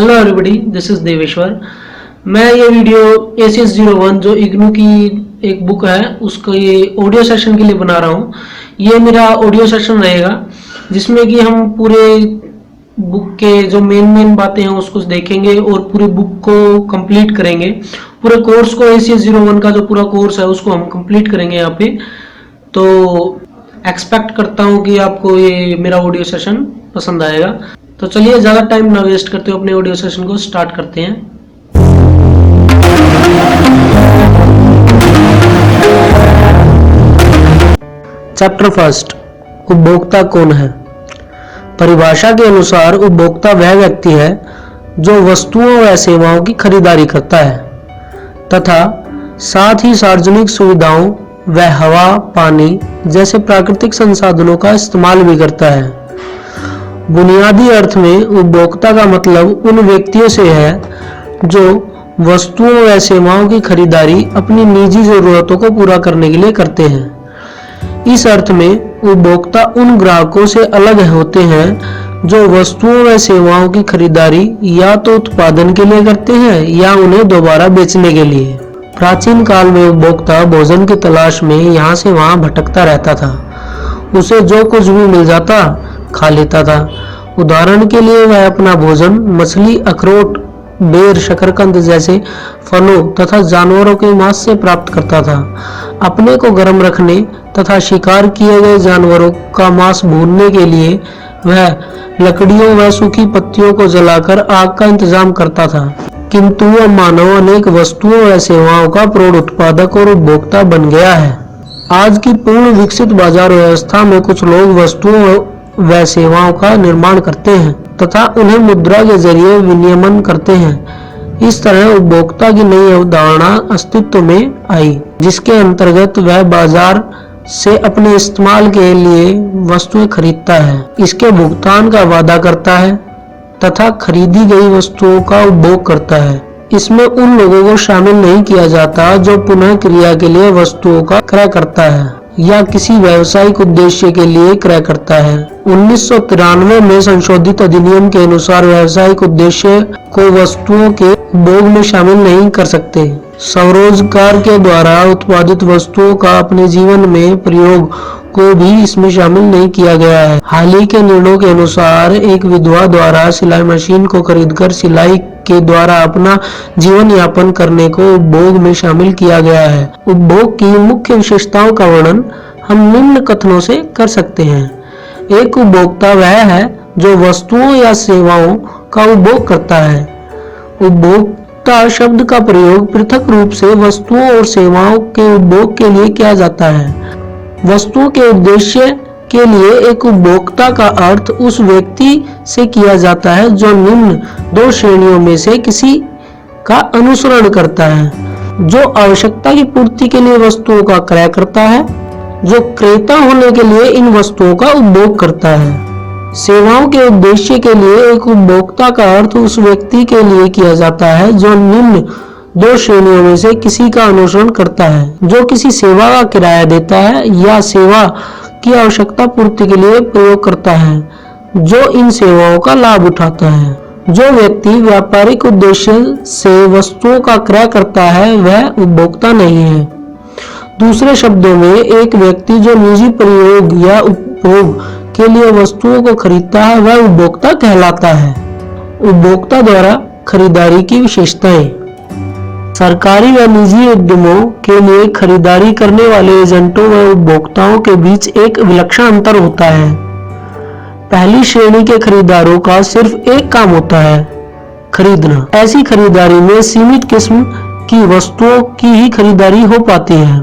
Hello everybody, this is देवेश्वर। मैं ये video ACS01 जो इग्नू की एक बुक है उसको ये ऑडियो सेशन के लिए बना रहा हूँ। ये मेरा ऑडियो सेशन रहेगा जिसमें कि हम पूरे बुक के जो मेन बातें हैं उसको देखेंगे और पूरी बुक को कंप्लीट करेंगे। पूरे कोर्स को ACS01 का जो पूरा कोर्स है उसको हम कंप्लीट करेंगे यहाँ पे। तो एक्सपेक्ट करता हूँ कि आपको ये मेरा ऑडियो सेशन पसंद आएगा। तो चलिए ज़्यादा टाइम ना वेस्ट करते हुए अपने ऑडियो सेशन को स्टार्ट करते हैं। चैप्टर फर्स्ट, उपभोक्ता कौन है। परिभाषा के अनुसार उपभोक्ता वह व्यक्ति है जो वस्तुओं व सेवाओं की खरीदारी करता है तथा साथ ही सार्वजनिक सुविधाओं व हवा, पानी जैसे प्राकृतिक संसाधनों का इस्तेमाल भी करता है। बुनियादी अर्थ में उपभोक्ता का मतलब उन व्यक्तियों से है जो वस्तुओं व सेवाओं की खरीदारी अपनी निजी जरूरतों को पूरा करने के लिए करते हैं। इस अर्थ में उपभोक्ता उन ग्राहकों से अलग होते हैं जो वस्तुओं व सेवाओं की खरीदारी या तो उत्पादन के लिए करते हैं या उन्हें दोबारा बेचने के लिए। प्राचीन काल में उपभोक्ता भोजन की तलाश में यहाँ से वहाँ भटकता रहता था। उसे जो कुछ भी मिल जाता खा लेता था। उदाहरण के लिए वह अपना भोजन मछली, अखरोट, बेर, शकरकंद जैसे फलों तथा जानवरों के मांस से प्राप्त करता था। अपने को गर्म रखने तथा शिकार किए गए जानवरों का मांस भूनने के लिए वह लकड़ियों व सूखी पत्तियों को जलाकर आग का इंतजाम करता था। किंतु वह मानव अनेक वस्तुओं व सेवाओं का प्रौढ़ उत्पादक और उपभोक्ता बन गया है। आज की पूर्ण विकसित बाजार व्यवस्था में कुछ लोग वस्तुओं व सेवाओं का निर्माण करते हैं तथा उन्हें मुद्रा के जरिए विनियमन करते हैं। इस तरह उपभोक्ता की नई अवधारणा अस्तित्व में आई, जिसके अंतर्गत वह बाजार से अपने इस्तेमाल के लिए वस्तुएं खरीदता है, इसके भुगतान का वादा करता है तथा खरीदी गई वस्तुओं का उपभोग करता है। इसमें उन लोगों को शामिल नहीं किया जाता जो पुनः क्रिया के लिए वस्तुओं का क्रय करता है या किसी व्यावसायिक उद्देश्य के लिए क्रय करता है। 1993 में संशोधित अधिनियम के अनुसार व्यावसायिक उद्देश्य को वस्तुओं के उपभोग में शामिल नहीं कर सकते। स्वरोजगार के द्वारा उत्पादित वस्तुओं का अपने जीवन में प्रयोग को भी इसमें शामिल नहीं किया गया है। हाल ही के निर्णयों के अनुसार एक विधवा द्वारा सिलाई मशीन को खरीदकर सिलाई के द्वारा अपना जीवन यापन करने को उपभोग में शामिल किया गया है। उपभोग की मुख्य विशेषताओं का वर्णन हम निम्न कथनों से कर सकते हैं। एक उपभोक्ता वह है जो वस्तुओं या सेवाओं का उपभोग करता है। उपभोक्ता शब्द का प्रयोग पृथक रूप से वस्तुओं और सेवाओं के उपभोग के लिए किया जाता है। वस्तुओं के उद्देश्य के लिए एक उपभोक्ता का अर्थ उस व्यक्ति से किया जाता है जो निम्न दो श्रेणियों में से किसी का अनुसरण करता है, जो आवश्यकता की पूर्ति के लिए वस्तुओं का क्रय करता है, जो क्रेता होने के लिए इन वस्तुओं का उपभोग करता है। सेवाओं के उद्देश्य के लिए एक उपभोक्ता का अर्थ उस व्यक्ति के लिए किया जाता है जो निम्न दो श्रेणियों में से किसी का अनुसरण करता है, जो किसी सेवा का किराया देता है या सेवा की आवश्यकता पूर्ति के लिए प्रयोग करता है, जो इन सेवाओं का लाभ उठाता है। जो व्यक्ति व्यापारिक उद्देश्य से वस्तुओं का क्रय करता है वह उपभोक्ता नहीं है। दूसरे शब्दों में एक व्यक्ति जो निजी प्रयोग या उपभोग के लिए वस्तुओं को खरीदता है वह उपभोक्ता कहलाता है। उपभोक्ता द्वारा खरीदारी की विशेषताएं। सरकारी व निजी उद्यमों के लिए खरीदारी करने वाले एजेंटों व उपभोक्ताओं के बीच एक विलक्षण अंतर होता है। पहली श्रेणी के खरीदारों का सिर्फ एक काम होता है, खरीदना। ऐसी खरीदारी में सीमित किस्म की वस्तुओं की ही खरीदारी हो पाती है।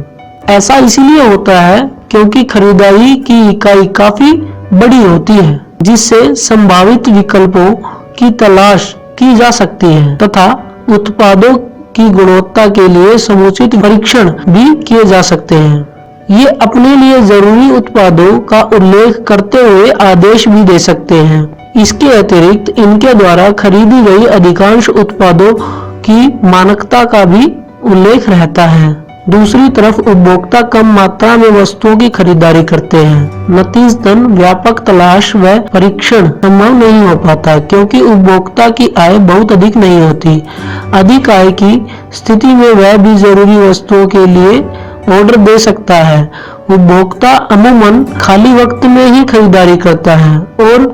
ऐसा इसीलिए होता है क्योंकि खरीदारी की इकाई काफी बड़ी होती है, जिससे संभावित विकल्पों की तलाश की जा सकती है तथा उत्पादों की गुणवत्ता के लिए समुचित परीक्षण भी किए जा सकते हैं। ये अपने लिए जरूरी उत्पादों का उल्लेख करते हुए आदेश भी दे सकते हैं। इसके अतिरिक्त इनके द्वारा खरीदी गई अधिकांश उत्पादों की मानकता का भी उल्लेख रहता है। दूसरी तरफ उपभोक्ता कम मात्रा में वस्तुओं की खरीदारी करते हैं। नतीजतन व्यापक तलाश व परीक्षण संभव नहीं हो पाता, क्योंकि उपभोक्ता की आय बहुत अधिक नहीं होती। अधिक आय की स्थिति में वह भी जरूरी वस्तुओं के लिए ऑर्डर दे सकता है। उपभोक्ता अमूमन खाली वक्त में ही खरीदारी करता है और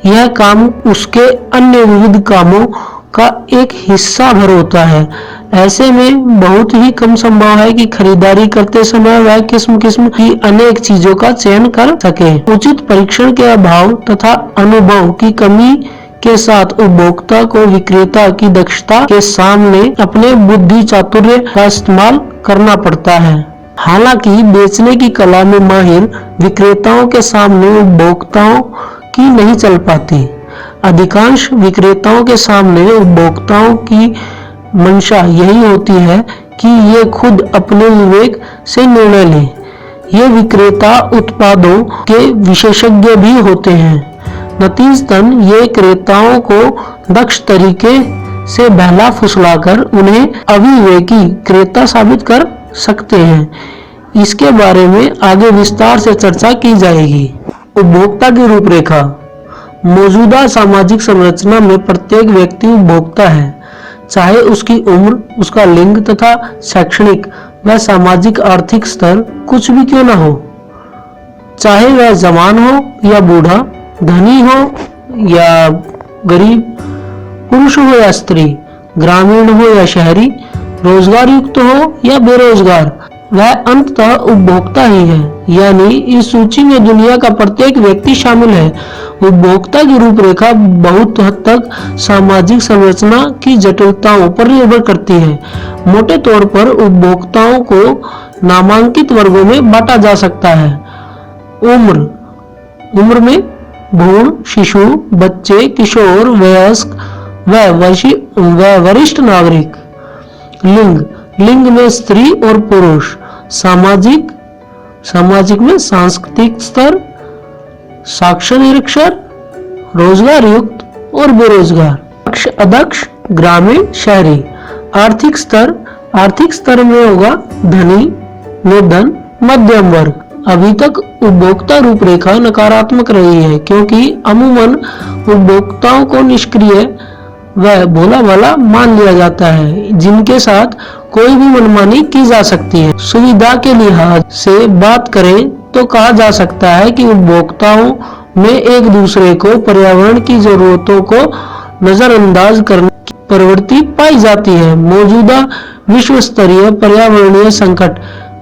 यह काम उसके अन्य विविध कामों का एक हिस्सा भर होता है। ऐसे में बहुत ही कम संभव है कि खरीदारी करते समय वह किस्म किस्म की अनेक चीजों का चयन कर सके। उचित परीक्षण के अभाव तथा अनुभव की कमी के साथ उपभोक्ता को विक्रेता की दक्षता के सामने अपने बुद्धि चातुर्य का इस्तेमाल करना पड़ता है। हालांकि बेचने की कला में माहिर विक्रेताओं के सामने उपभोक्ताओं की नहीं चल पाती। अधिकांश विक्रेताओं के सामने उपभोक्ताओं की मंशा यही होती है कि ये खुद अपने विवेक से निर्णय लें। ये विक्रेता उत्पादों के विशेषज्ञ भी होते हैं। नतीजतन ये क्रेताओं को दक्ष तरीके से बहला फुसलाकर उन्हें अविवेकी क्रेता साबित कर सकते हैं। इसके बारे में आगे विस्तार से चर्चा की जाएगी। उपभोक्ता की रूपरेखा। मौजूदा सामाजिक संरचना में प्रत्येक व्यक्ति उपभोक्ता है, चाहे उसकी उम्र, उसका लिंग तथा शैक्षणिक व सामाजिक आर्थिक स्तर कुछ भी क्यों न हो। चाहे वह जवान हो या बूढ़ा, धनी हो या गरीब, पुरुष हो या स्त्री, ग्रामीण हो या शहरी, रोजगार युक्त हो या बेरोजगार, वह अंततः उपभोक्ता ही है। यानी इस सूची में दुनिया का प्रत्येक व्यक्ति शामिल है। उपभोक्ता की रूपरेखा बहुत हद तक सामाजिक संरचना की जटिलताओं पर निर्भर करती है। मोटे तौर पर उपभोक्ताओं को नामांकित वर्गों में बांटा जा सकता है। उम्र में भ्रूण, शिशु, बच्चे, किशोर, वयस्क व वरिष्ठ नागरिक। लिंग में स्त्री और पुरुष। सामाजिक में सांस्कृतिक स्तर, साक्षर निरक्षर, रोजगार युक्त और बेरोजगार, दक्ष अदक्ष, ग्रामीण शहरी। आर्थिक स्तर में होगा धनी, निर्धन, मध्यम वर्ग। अभी तक उपभोक्ता रूपरेखा नकारात्मक रही है, क्योंकि अमूमन उपभोक्ताओं को निष्क्रिय व भोला भाला मान लिया जाता है, जिनके साथ कोई भी मनमानी की जा सकती है। सुविधा के लिहाज से बात करें तो कहा जा सकता है कि उपभोक्ताओं में एक दूसरे को पर्यावरण की जरूरतों को नजरअंदाज करने की प्रवृत्ति पाई जाती है। मौजूदा विश्व स्तरीय पर्यावरणीय संकट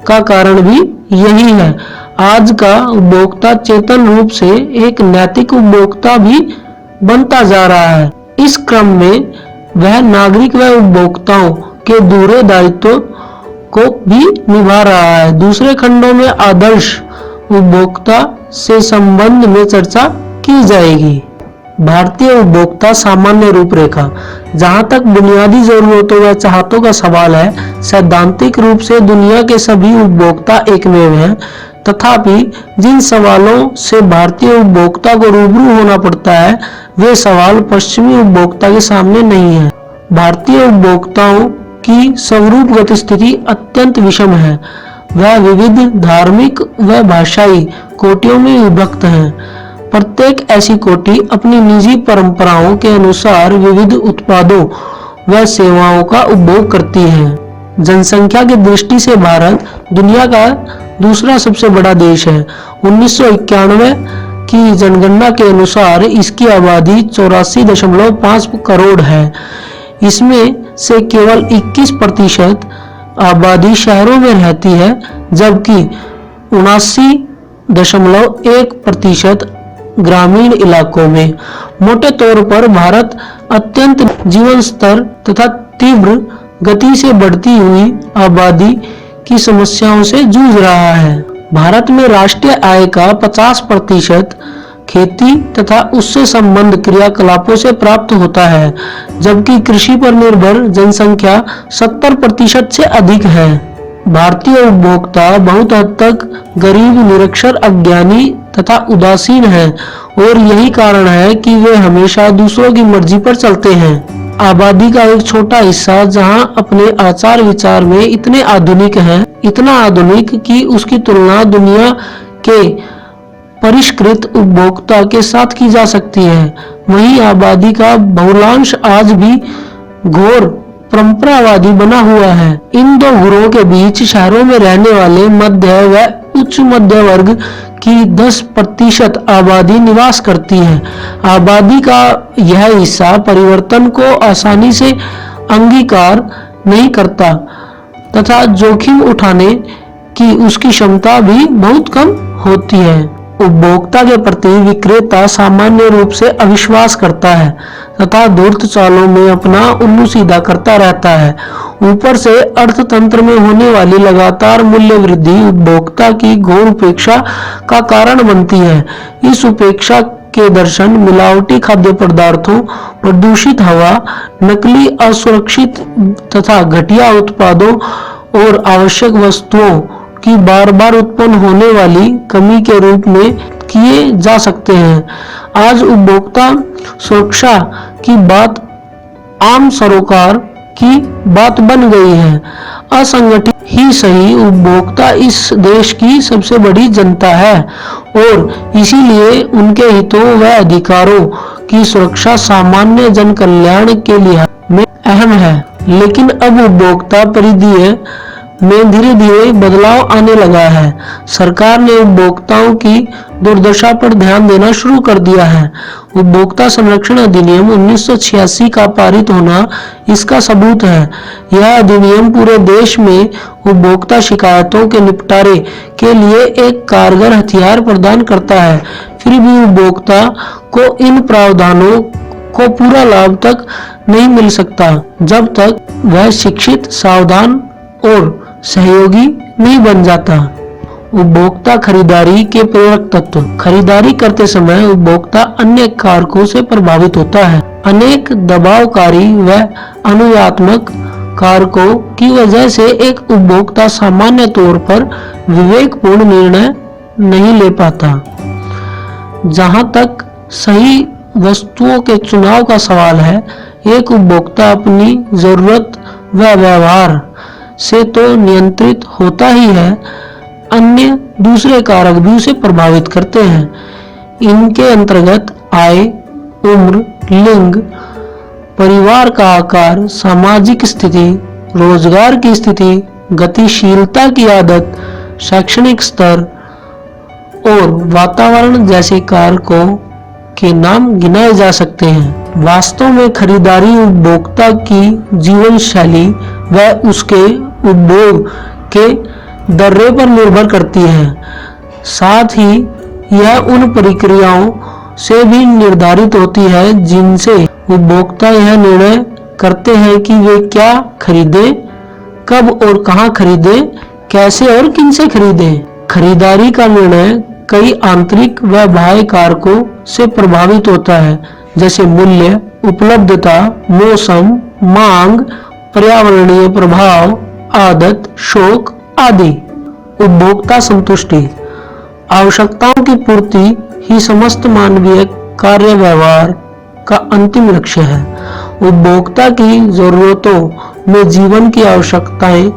का कारण भी यही है। आज का उपभोक्ता चेतन रूप से एक नैतिक उपभोक्ता भी बनता जा रहा है। इस क्रम में वह नागरिक व उपभोक्ताओं के दूसरे दायित्वों को भी निभा रहा है। दूसरे खंडों में आदर्श उपभोक्ता से संबंध में चर्चा की जाएगी। भारतीय उपभोक्ता सामान्य रूपरेखा। जहां तक बुनियादी जरूरतों व चाहतों का सवाल है, सैद्धांतिक रूप से दुनिया के सभी उपभोक्ता एकमेव हैं। तथापि जिन सवालों से भारतीय उपभोक्ता को रूबरू होना पड़ता है, वे सवाल पश्चिमी उपभोक्ता के सामने नहीं है। भारतीय उपभोक्ताओं की स्वरूप गतिस्थिति अत्यंत विषम है। वह विविध धार्मिक व भाषाई कोटियों में विभक्त है। प्रत्येक ऐसी कोटि अपनी निजी परंपराओं के अनुसार विविध उत्पादों व सेवाओं का उपभोग करती है। जनसंख्या की दृष्टि से भारत दुनिया का दूसरा सबसे बड़ा देश है। 1991 की जनगणना के अनुसार इसकी आबादी 84.5 करोड़ है। इसमें से केवल 21% आबादी शहरों में रहती है, जबकि 79.1% ग्रामीण इलाकों में। मोटे तौर पर भारत अत्यंत जीवन स्तर तथा तीव्र गति से बढ़ती हुई आबादी की समस्याओं से जूझ रहा है। भारत में राष्ट्रीय आय का 50% खेती तथा उससे संबद्ध क्रियाकलापों से प्राप्त होता है, जबकि कृषि पर निर्भर जनसंख्या 70% से अधिक है। भारतीय उपभोक्ता बहुत हद तक गरीब, निरक्षर, अज्ञानी तथा उदासीन है और यही कारण है कि वे हमेशा दूसरों की मर्जी पर चलते हैं। आबादी का एक छोटा हिस्सा जहां अपने आचार विचार में इतने आधुनिक हैं इतना आधुनिक कि उसकी तुलना दुनिया के परिष्कृत उपभोक्ता के साथ की जा सकती है। वहीं आबादी का बहुलांश आज भी घोर परंपरावादी बना हुआ है। इन दो गुरों के बीच शहरों में रहने वाले मध्य व उच्च मध्य वर्ग की 10% आबादी निवास करती है। आबादी का यह हिस्सा परिवर्तन को आसानी से अंगीकार नहीं करता तथा जोखिम उठाने की उसकी क्षमता भी बहुत कम होती है। उपभोक्ता के प्रति विक्रेता सामान्य रूप से अविश्वास करता है तथा धूर्त चालों में अपना उल्लू सीधा करता रहता है। ऊपर से अर्थतंत्र में होने वाली लगातार मूल्य वृद्धि उपभोक्ता की घोर उपेक्षा का कारण बनती है। इस उपेक्षा के दर्शन मिलावटी खाद्य पदार्थों, प्रदूषित हवा, नकली असुरक्षित तथा घटिया उत्पादों और आवश्यक वस्तुओं की बार बार उत्पन्न होने वाली कमी के रूप में किए जा सकते हैं। आज उपभोक्ता सुरक्षा की बात आम सरोकार की बात बन गई है। असंगठित ही सही, उपभोक्ता इस देश की सबसे बड़ी जनता है और इसीलिए उनके हितों व अधिकारों की सुरक्षा सामान्य जन कल्याण के लिहाज में अहम है। लेकिन अब उपभोक्ता परिदृश्य में धीरे धीरे बदलाव आने लगा है। सरकार ने उपभोक्ताओं की दुर्दशा पर ध्यान देना शुरू कर दिया है। उपभोक्ता संरक्षण अधिनियम 1986 का पारित होना इसका सबूत है। यह अधिनियम पूरे देश में उपभोक्ता शिकायतों के निपटारे के लिए एक कारगर हथियार प्रदान करता है। फिर भी उपभोक्ता को इन प्रावधानों को पूरा लाभ तक नहीं मिल सकता जब तक वह शिक्षित, सावधान और सहयोगी नहीं बन जाता। उपभोक्ता खरीदारी के प्रेरक तत्व। खरीदारी करते समय उपभोक्ता अन्य कारकों से प्रभावित होता है। अनेक दबावकारी व अनुयात्मक कारकों की वजह से एक उपभोक्ता सामान्य तौर पर विवेकपूर्ण निर्णय नहीं ले पाता। जहां तक सही वस्तुओं के चुनाव का सवाल है, एक उपभोक्ता अपनी जरूरत व व्यवहार से तो नियंत्रित होता ही है, अन्य दूसरे कारक भी उसे प्रभावित करते हैं। इनके अंतर्गत आय, उम्र, लिंग, परिवार का आकार, सामाजिक स्थिति, रोजगार की स्थिति, गतिशीलता की आदत, शैक्षणिक स्तर और वातावरण जैसे कारकों के नाम गिनाए जा सकते हैं। वास्तव में खरीदारी उपभोक्ता की जीवन शैली व उसके उपभोग के दर्रे पर निर्भर करती है। साथ ही यह उन प्रक्रियाओं से भी निर्धारित होती है जिनसे उपभोक्ता यह निर्णय करते हैं कि वे क्या खरीदें, कब और कहां खरीदें, कैसे और किनसे खरीदें। खरीदारी का निर्णय कई आंतरिक व बाह्य कारकों से प्रभावित होता है, जैसे मूल्य, उपलब्धता, मौसम, मांग, पर्यावरणीय प्रभाव, आदत, शौक आदि। उपभोक्ता संतुष्टि। आवश्यकताओं की पूर्ति ही समस्त मानवीय कार्य व्यवहार का अंतिम लक्ष्य है। उपभोक्ता की जरूरतों में जीवन की आवश्यकताएं,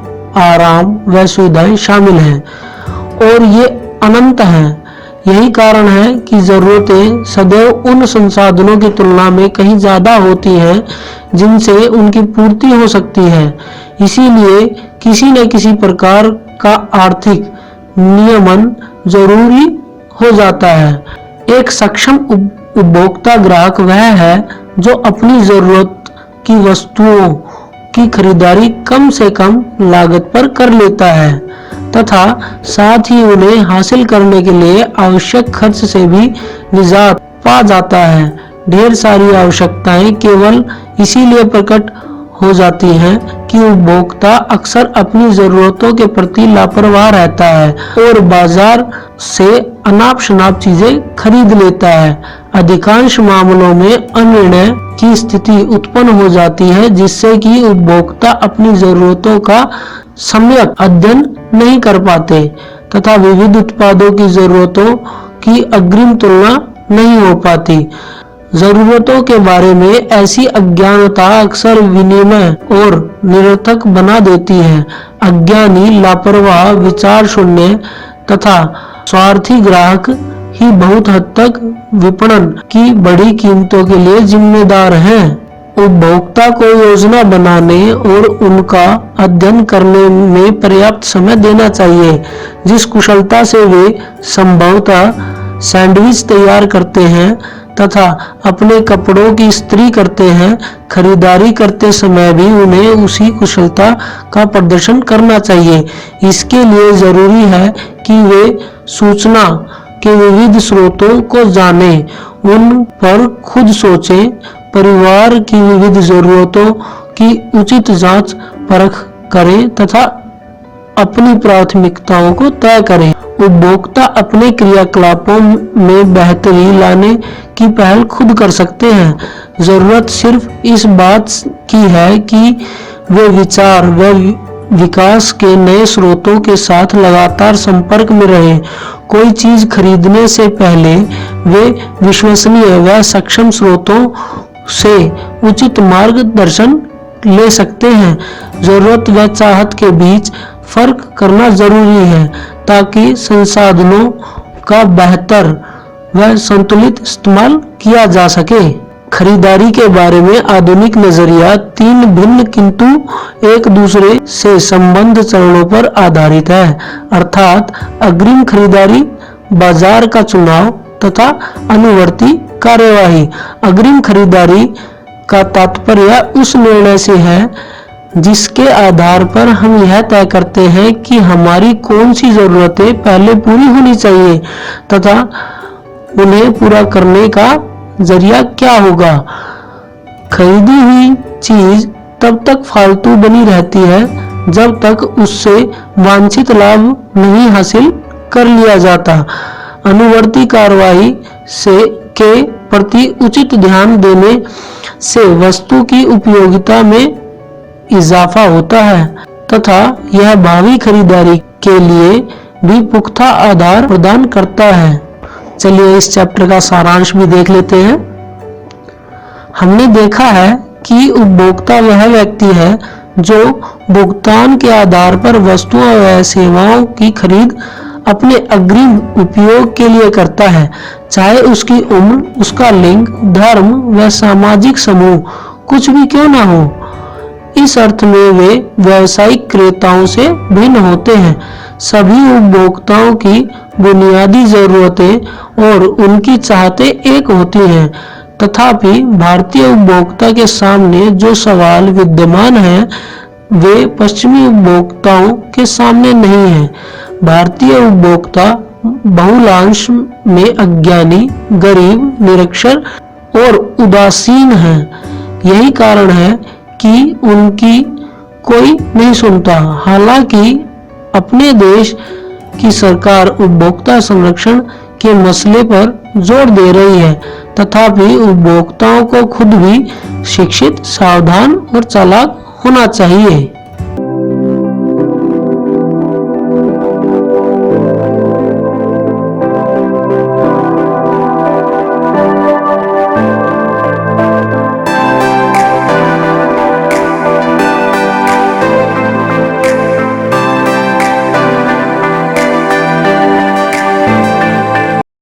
आराम व सुविधाएं शामिल हैं और ये अनंत हैं। यही कारण है कि जरूरतें सदैव उन संसाधनों की तुलना में कहीं ज्यादा होती हैं जिनसे उनकी पूर्ति हो सकती है। इसीलिए किसी न किसी प्रकार का आर्थिक नियमन जरूरी हो जाता है। एक सक्षम उपभोक्ता ग्राहक वह है जो अपनी जरूरत की वस्तुओं की खरीदारी कम से कम लागत पर कर लेता है तथा साथ ही उन्हें हासिल करने के लिए आवश्यक खर्च से भी निजात पा जाता है। ढेर सारी आवश्यकताएं केवल इसीलिए प्रकट हो जाती हैं कि उपभोक्ता अक्सर अपनी जरूरतों के प्रति लापरवाह रहता है और बाजार से अनाप शनाप चीजें खरीद लेता है। अधिकांश मामलों में अनिर्णय की स्थिति उत्पन्न हो जाती है जिससे कि उपभोक्ता अपनी जरूरतों का सम्यक अध्ययन नहीं कर पाते तथा विविध उत्पादों की जरूरतों की अग्रिम तुलना नहीं हो पाती। जरूरतों के बारे में ऐसी अज्ञानता अक्सर विनिमय और निरर्थक बना देती है। अज्ञानी, लापरवाह, विचार शून्य तथा स्वार्थी ग्राहक ही बहुत हद तक विपणन की बड़ी कीमतों के लिए जिम्मेदार हैं। उपभोक्ता को योजना बनाने और उनका अध्ययन करने में पर्याप्त समय देना चाहिए। जिस कुशलता से वे संभवतः सैंडविच तैयार करते हैं तथा अपने कपड़ों की इस्त्री करते हैं, खरीदारी करते समय भी उन्हें उसी कुशलता का प्रदर्शन करना चाहिए। इसके लिए जरूरी है कि वे सूचना के विविध स्रोतों को जानें, उन पर खुद सोचें, परिवार की विविध जरूरतों की उचित जांच परख करें तथा अपनी प्राथमिकताओं को तय करें। उपभोक्ता अपने क्रियाकलापों में बेहतरी लाने की पहल खुद कर सकते हैं। जरूरत सिर्फ इस बात की है कि वे विचार व विकास के नए स्रोतों के साथ लगातार संपर्क में रहें। कोई चीज खरीदने से पहले वे विश्वसनीय व सक्षम स्रोतों से उचित मार्गदर्शन ले सकते हैं। जरूरत व चाहत के बीच फर्क करना जरूरी है ताकि संसाधनों का बेहतर व संतुलित इस्तेमाल किया जा सके। खरीदारी के बारे में आधुनिक नजरिया तीन भिन्न किंतु एक दूसरे से संबंध चरणों पर आधारित है, अर्थात अग्रिम खरीदारी, बाजार का चुनाव तथा अनुवर्ती कार्यवाही। अग्रिम खरीदारी का तात्पर्य उस निर्णय से है जिसके आधार पर हम यह तय करते हैं कि हमारी कौन सी जरूरतें पहले पूरी होनी चाहिए तथा उन्हें पूरा करने का जरिया क्या होगा। खरीदी हुई चीज तब तक फालतू बनी रहती है जब तक उससे वांछित लाभ नहीं हासिल कर लिया जाता। अनुवर्ती कार्रवाई से के प्रति उचित ध्यान देने से वस्तु की उपयोगिता में इजाफा होता है तथा यह भावी खरीदारी के लिए भी पुख्ता आधार प्रदान करता है। चलिए इस चैप्टर का सारांश भी देख लेते हैं। हमने देखा है कि उपभोक्ता वह व्यक्ति है जो भुगतान के आधार पर वस्तुओं व सेवाओं की खरीद अपने अग्रिम उपयोग के लिए करता है, चाहे उसकी उम्र, उसका लिंग, धर्म व सामाजिक समूह कुछ भी क्यों ना हो। इस अर्थ में वे व्यावसायिक क्रेताओं से भिन्न होते हैं। सभी उपभोक्ताओं की बुनियादी जरूरतें और उनकी चाहतें एक होती हैं, तथापि भारतीय उपभोक्ता के सामने जो सवाल विद्यमान हैं वे पश्चिमी उपभोक्ताओं के सामने नहीं हैं। भारतीय उपभोक्ता बहुलांश में अज्ञानी, गरीब, निरक्षर और उदासीन हैं। यही कारण है कि उनकी कोई नहीं सुनता। हालांकि अपने देश की सरकार उपभोक्ता संरक्षण के मसले पर जोर दे रही है, तथापि उपभोक्ताओं को खुद भी शिक्षित, सावधान और चालाक होना चाहिए।